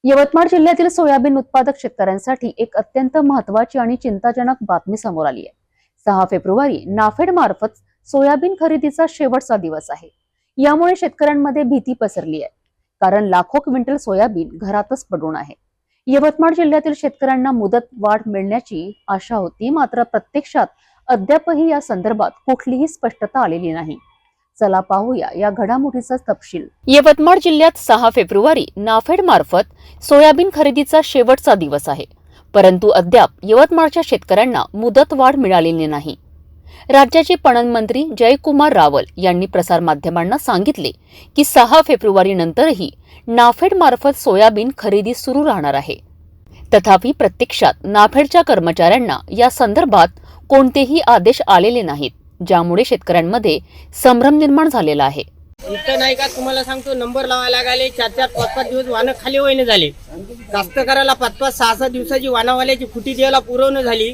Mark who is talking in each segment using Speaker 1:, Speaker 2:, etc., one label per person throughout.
Speaker 1: यवतमाळ जिल्ह्यातील सोयाबीन उत्पादक शेतकऱ्यांसाठी एक अत्यंत महत्त्वाची आणि चिंताजनक बातमी समोर आली आहे। 6 फेब्रुवारी नाफेड मार्फत सोयाबीन खरेदीचा शेवटचा दिवस आहे। यामुळे शेतकऱ्यांमध्ये भीती पसरली आहे, कारण लाखो क्विंटल सोयाबीन घरातच पडून आहे। यवतमाळ जिल्ह्यातील शेतकऱ्यांना मुदत वाढ मिळण्याची आशा होती, मात्र प्रत्यक्षात अद्यापही या संदर्भात कुठलीही स्पष्टता आलेली नाही। चला पाहूया या घडामोडीचा तपशील। यवतमाळ जिल्ह्यात 6 फेब्रुवारी नाफेड मार्फत सोयाबीन खरेदीचा शेवटचा दिवस आहे, परंतु अद्याप यवतमाळच्या शेतकऱ्यांना मुदत वाढ मिळालेली नाही। राज्याचे पणन मंत्री जयकुमार रावल यांनी प्रसार माध्यमांना सांगितले की 6 फेब्रुवारी नंतरही नाफेड मार्फत सोयाबीन खरेदी सुरू राहणार आहे। तथापि प्रत्यक्षात नाफेडच्या कर्मचाऱ्यांना या संदर्भात कोणतेही आदेश आलेले नाहीत, ज्यामुळे शेतकऱ्यांमध्ये संभ्रम निर्माण झालेला आहे।
Speaker 2: इथं नाही का तुम्हाला सांगतो, नंबर लावायला लागले 4-4, 5-5 दिवस वाहनं खाली होईने झाले। कास्तकाराला 5-5, 6-6 दिवसाची वाहनवाल्याची फुटी द्यायला पुरवणं झाली।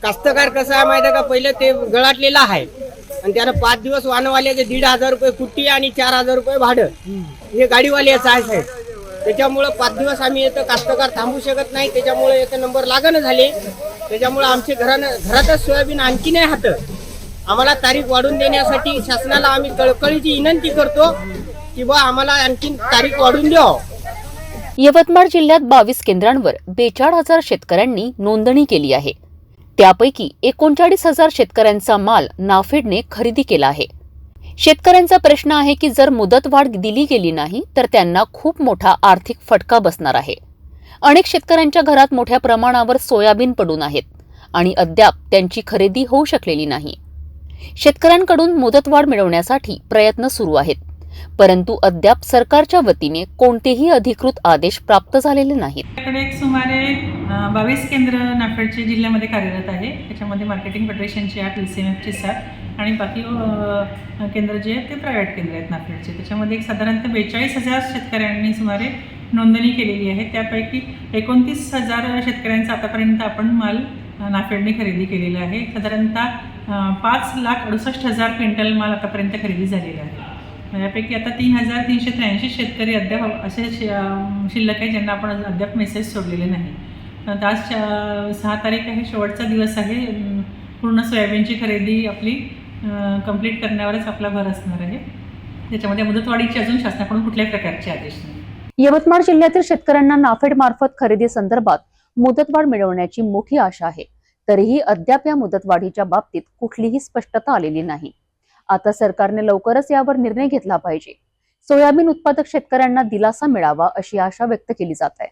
Speaker 2: कास्तकार कसं आहे माहिती आहे का, पहिलं ते गळाटलेला आहे आणि त्यानं 5 दिवस वाहनवाल्याचे 1,500 रुपये फुटी आणि 4,000 रुपये भाडं हे गाडीवाल्याचं आहे साहेब। त्याच्यामुळं 5 दिवस आम्ही इथं कास्तकार थांबू शकत नाही, त्याच्यामुळे इथं नंबर लागणं झाले। त्याच्यामुळे आमचे घरातच सोयाबीन आणखी नाही हात। आम्हाला तारीख वाढून देण्यासाठी शासनाला आम्ही कळकळीची विनंती करतो की बा आम्हाला आणखी तारीख वाढून द्या।
Speaker 1: यवतमाळ जिल्ह्यात 22 केंद्रांवर 42,000 शेतकऱ्यांनी नोंदणी केली आहे। त्यापैकी 39,000 शेतकऱ्यांचा माल नाफेडने खरेदी केला आहे। शेतकऱ्यांचा प्रश्न आहे की जर मुदत वाढ दिली गेली नाही तर त्यांना खूप मोठा आर्थिक फटका बसणार आहे। अनेक शेतकऱ्यांच्या घरात मोठ्या प्रमाणावर सोयाबीन पडून आहेत आणि अद्याप त्यांची खरेदी होऊ शकलेली नाही। शेतकऱ्यांकडून मुदतवाढ मिळवण्यासाठी प्रयत्न सुरू आहेत, परंतु अद्याप सरकारच्या वतीने कोणतेही अधिकृत आदेश प्राप्त झालेले नाहीत।
Speaker 3: आपल्याकडे सुमारे 22 केंद्र नाफेडचे जिल्ह्यामध्ये कार्यरत आहे। त्याच्यामध्ये मार्केटिंग फेडरेशनचे 8, LCMFचे 7 आणि बाकी केंद्र जे आहेत ते प्रायव्हेट केंद्र आहेत नाफेडचे। त्याच्यामध्ये एक साधारणतः 42,000 शेतकऱ्यांनी सुमारे नोंदणी केलेली आहे। त्यापैकी 29,000 शेतकऱ्यांचा आतापर्यंत आपण माल नाफेडने खरेदी केलेला आहे। साधारणतः 5,68,000 क्विंटल माल आतापर्यंत खरेदी झालेला आहे। यापैकी आता 3,383 शेतकरी अद्याप असे शिल्लक आहे ज्यांना आपण अद्याप मेसेज सोडलेले नाही। आज 6 तारीख आहे, शेवटचा दिवस आहे। पूर्ण सोयाबीनची खरेदी आपली कंप्लीट करण्यावरच आपला भर असणार आहे। त्याच्यामध्ये मुदतवाढीची अजून शासनाकडून कुठल्याही प्रकारचे आदेश नाही।
Speaker 1: यवतमाळ जिल्ह्यातील शेतकऱ्यांना नाफेड मार्फत खरेदी संदर्भात मुदतवाढ मिळवण्याची मोठी आशा आहे, तरीही अद्याप या मुदतवाढीच्या बाबतीत कुठलीही स्पष्टता आलेली नाही। आता सरकारने लवकरच यावर निर्णय घेतला पाहिजे। सोयाबीन उत्पादक शेतकऱ्यांना दिलासा मिळावा अशी आशा व्यक्त केली जात आहे।